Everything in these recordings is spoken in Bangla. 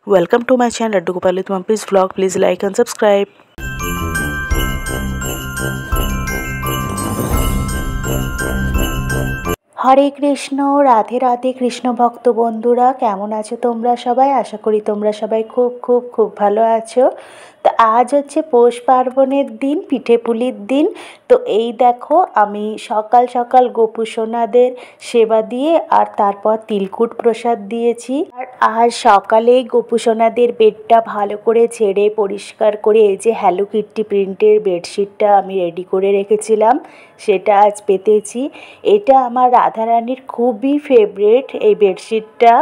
Welcome to my channel Laddu Gopal with Mumpy's vlog. Please like and subscribe. হরে কৃষ্ণ, রাধে রাধে কৃষ্ণ ভক্ত বন্ধুরা, কেমন আছো তোমরা সবাই? আশা করি তোমরা সবাই খুব খুব খুব ভালো আছো। তো আজ হচ্ছে পৌষ পার্বণের দিন, পিঠে পুলির দিন। তো এই দেখো আমি সকাল সকাল গোপু সোনাদের সেবা দিয়ে আর তারপর তিলকুট প্রসাদ দিয়েছি। আর আজ সকালেই গোপু সোনাদের বেডটা ভালো করে ঝেড়ে পরিষ্কার করে এই যে হ্যালো কিট্টি প্রিন্টের বেডশিটটা আমি রেডি করে রেখেছিলাম, সেটা আজ পেতেছি। এটা আমার রাধারানীর খুবই ফেভারিট এই বেডশিটটা,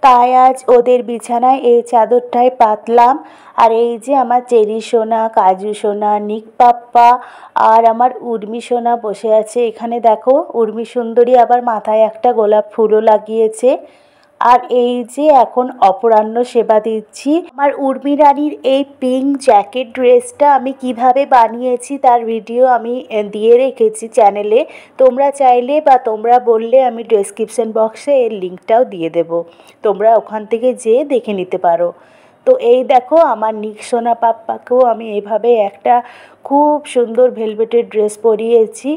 তাই আজ ওদের বিছানায় এই চাদরটাই পাতলাম। আর এই যে আমার চেরি সোনা, কাজু সোনা, নিক পাপ্পা আর আমার উর্মি সোনা বসে আছে এখানে। দেখো উর্মি সুন্দরী আবার মাথায় একটা গোলাপ ফুলও লাগিয়েছে। আর এই যে এখন অপরাহ্ন সেবা দিচ্ছি। আমার উর্মি রানীর এই পিঙ্ক জ্যাকেট ড্রেসটা আমি কিভাবে বানিয়েছি তার ভিডিও আমি দিয়ে রেখেছি চ্যানেলে। তোমরা চাইলে বা তোমরা বললে আমি ডেসক্রিপশন বক্সে এর লিঙ্কটাও দিয়ে দেব, তোমরা ওখান থেকে যেয়ে দেখে নিতে পারো। তো এই দেখো আমার নিক সোনা পাপ্পাকেও আমি এভাবে একটা খুব সুন্দর ভেলভেটের ড্রেস পরিয়েছি।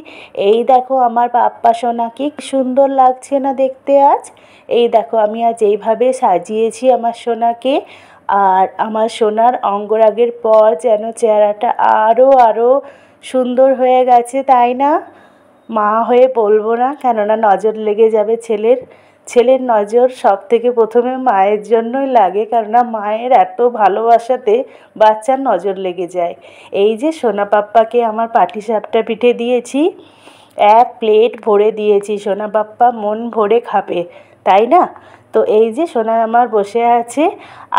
এই দেখো আমার পাপ্পা সোনাকে কি সুন্দর লাগছে না দেখতে আজ। এই দেখো আমি আজ এইভাবে সাজিয়েছি আমার সোনাকে। আর আমার সোনার অঙ্গরাগের পর যেন চেহারাটা আরও সুন্দর হয়ে গেছে, তাই না? মা হয়ে বলবো না, কেননা নজর লেগে যাবে ছেলের নজর সব থেকে প্রথমে মায়ের জন্যই লাগে, কেননা মায়ের এত ভালোবাসাতে বাচ্চার নজর লেগে যায়। এই যে সোনা পাপ্পাকে আমার পাটিসাপটা পিঠে দিয়েছি, এক প্লেট ভরে দিয়েছি, সোনা পাপ্পা মন ভরে খাবে, তাই না? তো এই যে সোনা আমার বসে আছে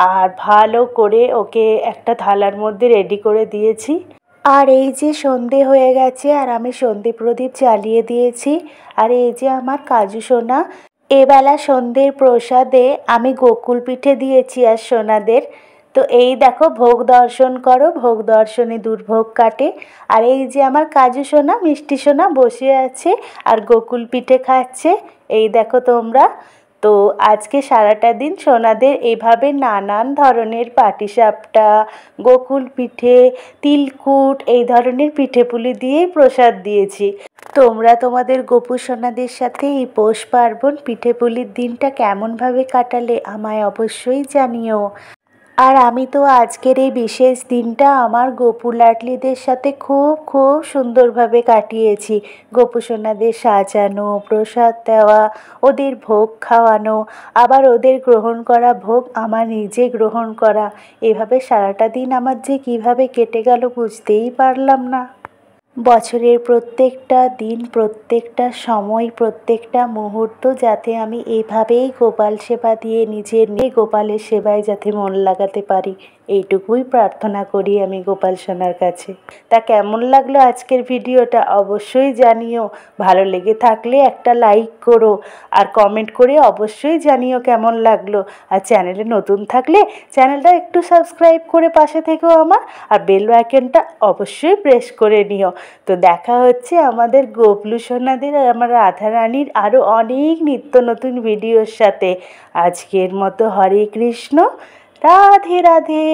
আর ভালো করে ওকে একটা থালার মধ্যে রেডি করে দিয়েছি। আর এই যে সন্ধে হয়ে গেছে আর আমি সন্ধে প্রদীপ জ্বালিয়ে দিয়েছি। আর এই যে আমার কাজু সোনা এবেলা সন্ধ্যের প্রসাদে আমি গোকুল পিঠে দিয়েছি আর সোনাদের। তো এই দেখো ভোগ দর্শন করো, ভোগ দর্শনে দুর্ভোগ কাটে। আর এই যে আমার কাজু সোনা, মিষ্টি সোনা বসে আছে আর গোকুল পিঠে খাচ্ছে, এই দেখো তোমরা। তো আজকে সারাটা দিন সোনাদের এভাবে নানান ধরনের পাটিসাপটা, গোকুল পিঠে, তিলকুট এই ধরনের পিঠেপুলি দিয়েই প্রসাদ দিয়েছি। তোমরা তোমাদের গোপু সোনাদের সাথে এই পৌষ পার্বণ পিঠেপুলির দিনটা কেমনভাবে কাটালে আমায় অবশ্যই জানিও। আর আমি তো আজকের এই বিশেষ দিনটা আমার গোপু লাডলিদের সাথে খুব খুব সুন্দরভাবে কাটিয়েছি। গোপু সোনাদের সাজানো, প্রসাদ দেওয়া, ওদের ভোগ খাওয়ানো, আবার ওদের গ্রহণ করা ভোগ আমার নিজে গ্রহণ করা, এভাবে সারাটা দিন আমার যে কিভাবে কেটে গেল বুঝতেই পারলাম না। বছরের প্রত্যেকটা দিন, প্রত্যেকটা সময়, প্রত্যেকটা মুহূর্ত যাতে আমি এভাবেই গোপাল সেবা দিয়ে নিজের গোপালের সেবায় যাতে মন লাগাতে পারি, এইটুকুই প্রার্থনা করি আমি গোপাল সোনার কাছে। তা কেমন লাগলো আজকের ভিডিওটা অবশ্যই জানিও। ভালো লেগে থাকলে একটা লাইক করো আর কমেন্ট করে অবশ্যই জানিও কেমন লাগলো। আর চ্যানেলে নতুন থাকলে চ্যানেলটা একটু সাবস্ক্রাইব করে পাশে থেকেও আমার, আর বেল আইকনটা অবশ্যই প্রেস করে নিও। তো দেখা হচ্ছে আমাদের গোপলু সোনাদের আর আমার রাধারানীর আরও অনেক নিত্য নতুন ভিডিওর সাথে। আজকের মতো হরে কৃষ্ণ, রাধে রাধে।